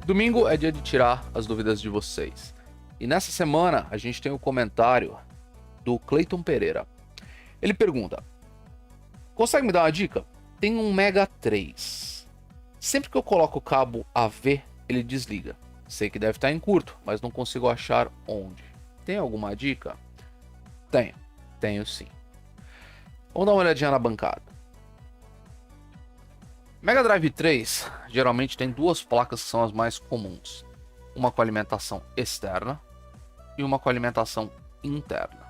Domingo é dia de tirar as dúvidas de vocês. E nessa semana a gente tem o comentário do Cleiton Pereira. Ele pergunta: consegue me dar uma dica? Tem um Mega 3. Sempre que eu coloco o cabo AV, ele desliga. Sei que deve estar em curto, mas não consigo achar onde. Tem alguma dica? Tenho sim. Vamos dar uma olhadinha na bancada. Mega Drive 3 geralmente tem duas placas que são as mais comuns. Uma com alimentação externa e uma com alimentação interna.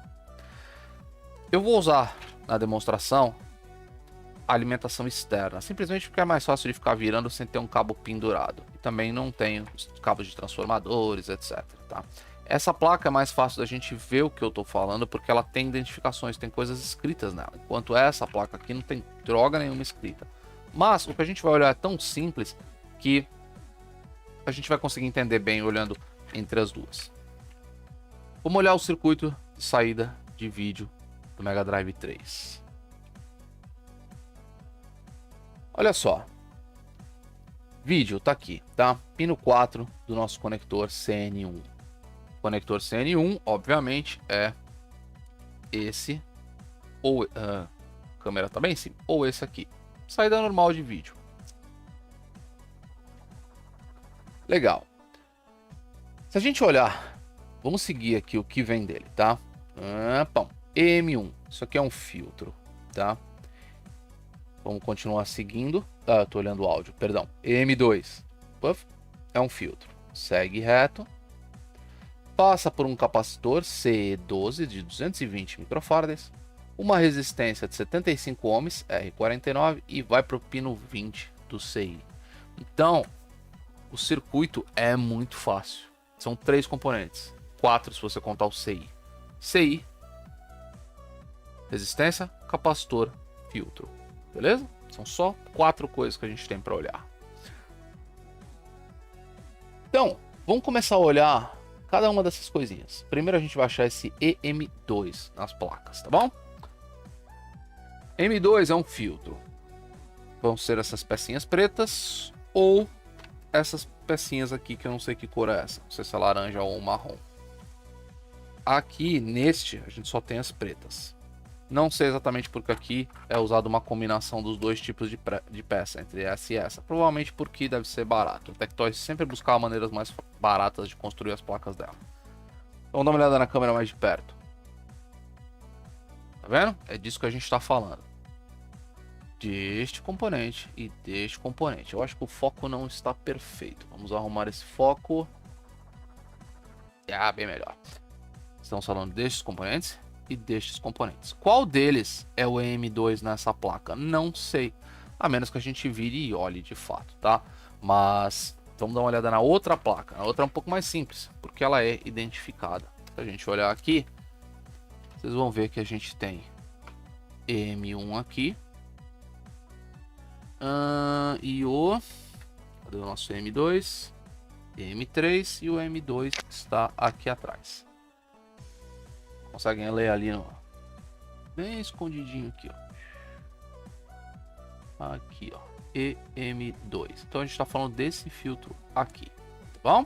Eu vou usar na demonstração a alimentação externa, simplesmente porque é mais fácil de ficar virando sem ter um cabo pendurado. E também não tenho os cabos de transformadores, etc. Tá? Essa placa é mais fácil da gente ver o que eu estou falando, porque ela tem identificações, tem coisas escritas nela. Enquanto essa placa aqui não tem droga nenhuma escrita. Mas o que a gente vai olhar é tão simples que a gente vai conseguir entender bem olhando entre as duas. Vamos olhar o circuito de saída de vídeo do Mega Drive 3. Olha só. Vídeo tá aqui, tá? Pino 4 do nosso conector CN1. O conector CN1, obviamente, é esse. Ou a câmera tá bem em cima. Ou esse aqui. Saída normal de vídeo. Legal. Se a gente olhar, vamos seguir aqui o que vem dele, tá? Bom, EM1. Isso aqui é um filtro, tá? Vamos continuar seguindo. Eu tô olhando o áudio, perdão. EM2. Puff, é um filtro. Segue reto. Passa por um capacitor CE12 de 220 microfarads. Uma resistência de 75 ohms, R49, e vai para o pino 20 do CI. Então, o circuito é muito fácil. São 3 componentes. 4 se você contar o CI. CI, resistência, capacitor, filtro. Beleza? São só 4 coisas que a gente tem para olhar. Então, vamos começar a olhar cada uma dessas coisinhas. Primeiro a gente vai achar esse EM2 nas placas, tá bom? M2 é um filtro. Vão ser essas pecinhas pretas ou essas pecinhas aqui que eu não sei que cor é essa. Não sei se é laranja ou marrom. Aqui neste a gente só tem as pretas. Não sei exatamente porque aqui é usado uma combinação dos dois tipos de peça, entre essa e essa. Provavelmente porque deve ser barato. O Tectoy sempre buscava maneiras mais baratas de construir as placas dela. Vamos dar uma olhada na câmera mais de perto. Tá vendo? É disso que a gente está falando. Deste componente e deste componente. Eu acho que o foco não está perfeito. Vamos arrumar esse foco. Bem melhor. Estamos falando destes componentes e destes componentes. Qual deles é o EM2 nessa placa? Não sei. A menos que a gente vire e olhe de fato, tá? Mas vamos dar uma olhada na outra placa. A outra é um pouco mais simples, porque ela é identificada. Se a gente olhar aqui, vocês vão ver que a gente tem EM1 aqui. Cadê o nosso EM2? EM3 e o EM2 está aqui atrás. Conseguem ler ali bem escondidinho aqui, ó. Aqui, ó. EM2. Então a gente está falando desse filtro aqui, tá bom?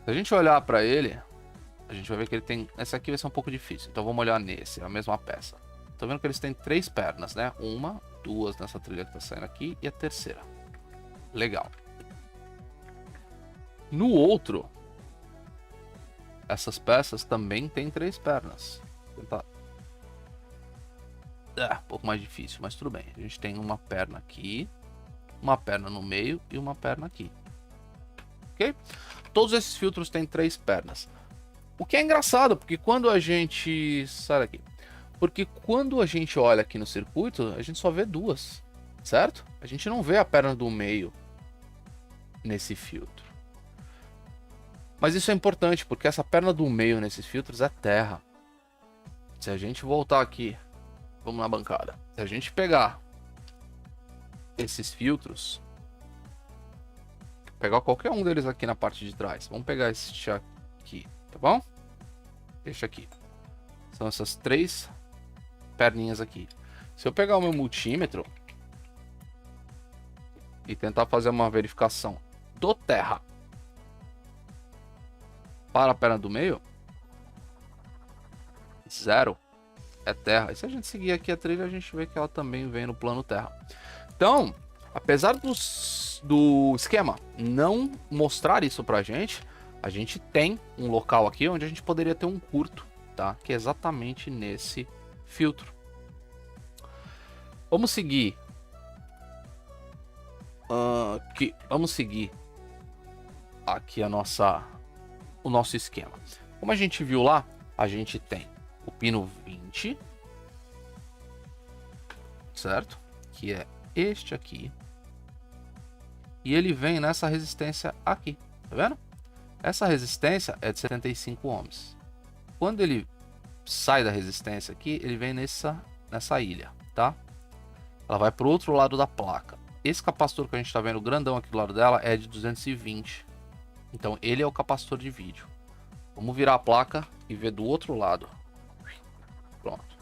Se a gente olhar para ele, a gente vai ver que ele tem... Esse aqui vai ser um pouco difícil, então vamos olhar nesse, é a mesma peça. Tá vendo que eles têm 3 pernas, né? Uma, 2 nessa trilha que tá saindo aqui e a terceira. Legal. No outro, essas peças também têm 3 pernas. Vou tentar... um pouco mais difícil, mas tudo bem. A gente tem uma perna aqui, uma perna no meio e uma perna aqui. Ok? Todos esses filtros têm 3 pernas. O que é engraçado, porque quando a gente... Sai daqui. Porque quando a gente olha aqui no circuito, a gente só vê 2, certo? A gente não vê a perna do meio nesse filtro. Mas isso é importante, porque essa perna do meio nesses filtros é terra. Se a gente voltar aqui, vamos na bancada. Se a gente pegar esses filtros, pegar qualquer um deles aqui na parte de trás. Vamos pegar este aqui, tá bom? Este aqui. São essas 3 perninhas aqui. Se eu pegar o meu multímetro e tentar fazer uma verificação do terra para a perna do meio, 0 é terra. E se a gente seguir aqui a trilha, a gente vê que ela também vem no plano terra. Então, apesar do esquema não mostrar isso pra gente, a gente tem um local aqui onde a gente poderia ter um curto, tá? Que é exatamente nesse filtro. Vamos seguir. Vamos seguir aqui o nosso esquema. Como a gente viu lá, a gente tem o pino 20, certo? Que é este aqui. E ele vem nessa resistência aqui, tá vendo? Essa resistência é de 75 ohms. Quando ele sai da resistência aqui, ele vem nessa ilha, tá? Ela vai para o outro lado da placa. Esse capacitor que a gente está vendo, grandão aqui do lado dela, é de 220. Então ele é o capacitor de vídeo. Vamos virar a placa e ver do outro lado. Pronto.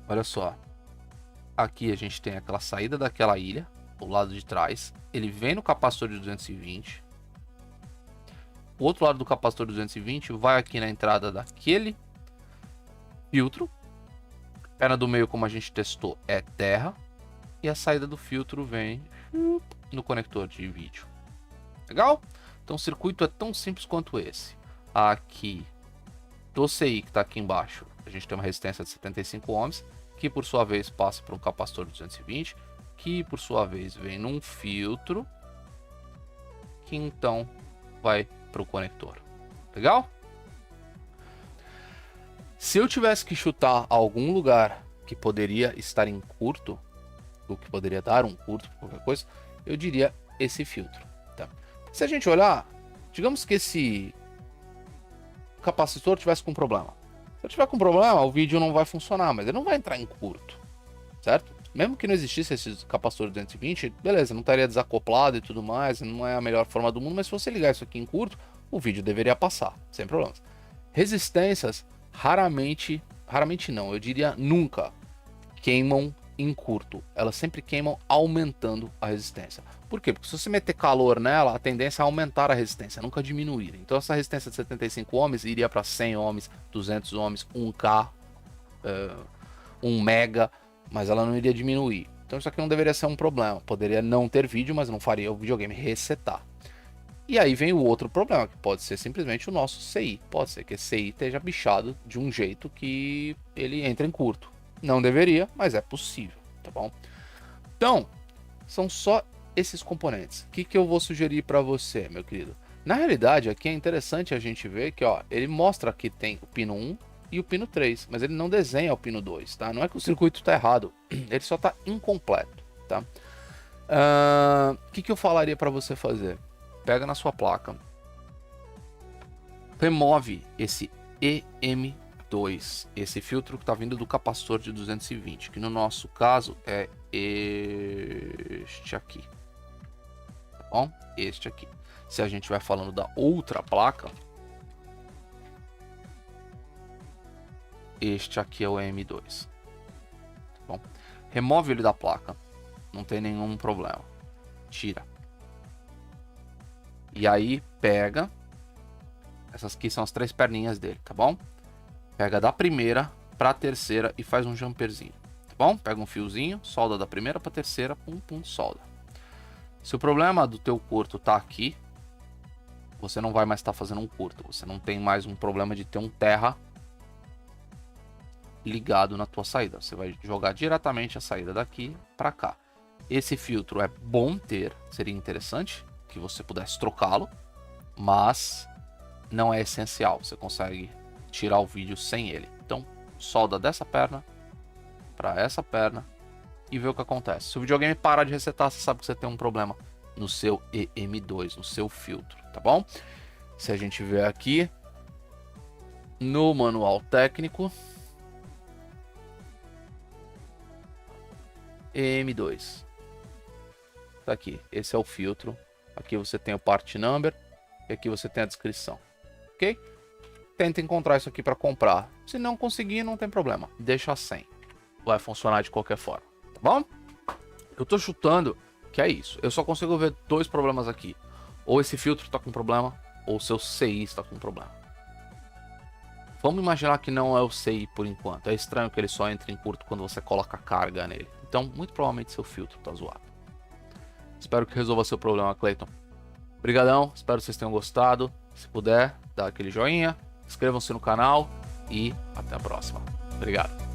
Olha só. Aqui a gente tem aquela saída daquela ilha, do lado de trás. Ele vem no capacitor de 220. O outro lado do capacitor de 220 vai aqui na entrada daquele filtro. Perna do meio, como a gente testou, é terra. E a saída do filtro vem no conector de vídeo. Legal? Então o circuito é tão simples quanto esse. Aqui, do CI que está aqui embaixo, a gente tem uma resistência de 75 ohms, que por sua vez passa por um capacitor de 220, que por sua vez vem num filtro, que então vai para o conector. Legal? Se eu tivesse que chutar algum lugar que poderia estar em curto, ou que poderia dar um curto, qualquer coisa, eu diria esse filtro. Tá? Se a gente olhar, digamos que esse capacitor tivesse com problema. Se eu tiver com problema, o vídeo não vai funcionar, mas ele não vai entrar em curto, certo? Mesmo que não existisse esse capacitor de 220, beleza, não estaria desacoplado e tudo mais, não é a melhor forma do mundo, mas se você ligar isso aqui em curto, o vídeo deveria passar, sem problemas. Resistências, raramente não, eu diria nunca, queimam em curto. Elas sempre queimam aumentando a resistência. Por quê? Porque se você meter calor nela, a tendência é aumentar a resistência, nunca diminuir. Então essa resistência de 75 ohms iria para 100 ohms, 200 ohms, 1K, 1 mega, mas ela não iria diminuir. Então isso aqui não deveria ser um problema. Poderia não ter vídeo, mas não faria o videogame resetar. E aí vem o outro problema, que pode ser simplesmente o nosso CI. Pode ser que esse CI esteja bichado de um jeito que ele entra em curto. Não deveria, mas é possível, tá bom? Então, são só esses componentes. O que eu vou sugerir para você, meu querido? Na realidade, aqui é interessante a gente ver que, ó, ele mostra que tem o pino 1 e o pino 3, mas ele não desenha o pino 2, tá? Não é que o circuito está errado, ele só está incompleto, tá? O que eu falaria para você fazer? Pega na sua placa, remove esse EM2, esse filtro que está vindo do capacitor de 220, que no nosso caso é este aqui, tá bom? Este aqui. Se a gente vai falando da outra placa, este aqui é o EM2, tá bom? Remove ele da placa, não tem nenhum problema, tira. E aí pega, essas aqui são as 3 perninhas dele, tá bom? Pega da primeira para a terceira e faz um jumperzinho, tá bom? Pega um fiozinho, solda da primeira para a terceira, pum, pum, solda. Se o problema do teu curto tá aqui, você não vai mais estar fazendo um curto, você não tem mais um problema de ter um terra ligado na tua saída. Você vai jogar diretamente a saída daqui para cá. Esse filtro é bom ter, seria interessante que você pudesse trocá-lo, mas não é essencial, você consegue tirar o vídeo sem ele. Então, solda dessa perna para essa perna e vê o que acontece. Se o videogame parar de resetar, você sabe que você tem um problema no seu EM2, no seu filtro, tá bom? Se a gente ver aqui no manual técnico, EM2 tá aqui, esse é o filtro. Aqui você tem o part number e aqui você tem a descrição, ok? Tenta encontrar isso aqui para comprar. Se não conseguir, não tem problema, deixa sem, vai funcionar de qualquer forma, tá bom? Eu tô chutando que é isso. Eu só consigo ver 2 problemas aqui. Ou esse filtro tá com problema, ou seu CI está com problema. Vamos imaginar que não é o CI por enquanto. É estranho que ele só entre em curto quando você coloca carga nele. Então, muito provavelmente seu filtro está zoado. Espero que resolva seu problema, Clayton. Obrigadão, espero que vocês tenham gostado. Se puder, dá aquele joinha, inscrevam-se no canal e até a próxima. Obrigado.